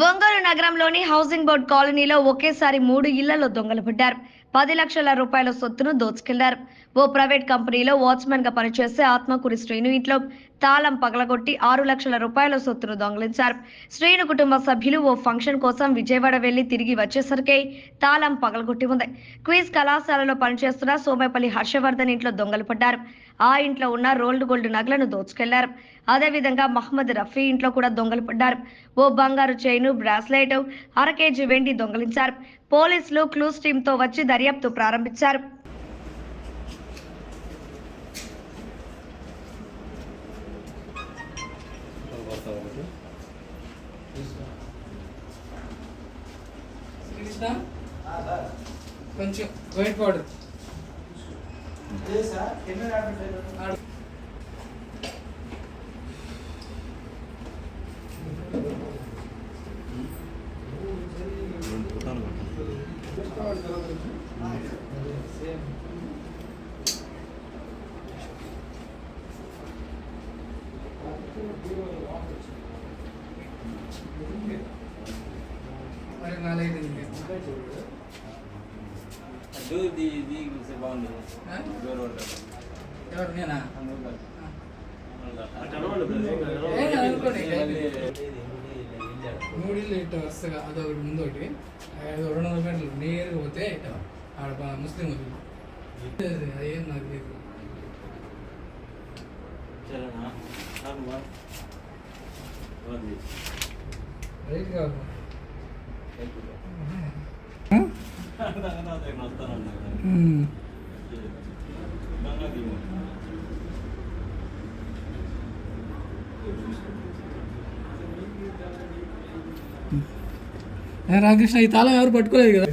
ఒంగోలు నగరంలోని housing board కాలనీలో ఒకేసారి 3 ఇళ్లలో దొంగలు పడ్డారు. 10 లక్షల రూపాయల సొత్తును దోచుకెళ్లారు. ఓ ప్రైవేట్ కంపెనీలో వాచ్మెన్ గా పనిచేసే ఆత్మకూరి శ్రీను ఇంట్లో తాళం పగలగొట్టి 6 లక్షల రూపాయల సొత్తును దొంగిలించారు. శ్రీను కుటుంబ సభ్యులు ఓ ఫంక్షన్ కోసం విజయవాడ వెళ్లి తిరిగి వచ్చేసరికి తాళం పగలగొట్టి ఉంది. క్వీజ్ కళాశాలలో పనిచేస్తున్న సోమేపల్లి హర్షవర్ధన్ ఇంట్లో దొంగలు పడ్డారు. ఆ ఇంట్లో ఉన్న రోల్డ్ గోల్డ్ నగలను దోచుకెళ్లారు. అదేవిధంగా మహమ్మద్ రఫీ ఇంట్లో కూడా దొంగలు పడ్డారు. ఓ బంగారు చైను, బ్రాస్లెట్, 1/2 కేజీ వెండి దొంగిలించారు. పోలీసులు క్లూస్ టీంతో వచ్చి దర్యాప్తు ప్రారంభించారు. కొంచెం వైట్ పౌడర్ మరి 4 ఎవరు నేనా మూడిల్లు ఇట్ట వరుసగా అదొకటి ముందోటి 200 గంటలు నేరుగా పోతే ఇట్ట ఆడ ముస్లిం వదిలి అదేం నాకు లేదు. రైట్ కాదు రామకృష్ణ ఈ తాళం ఎవరు పట్టుకోలేదు కదా.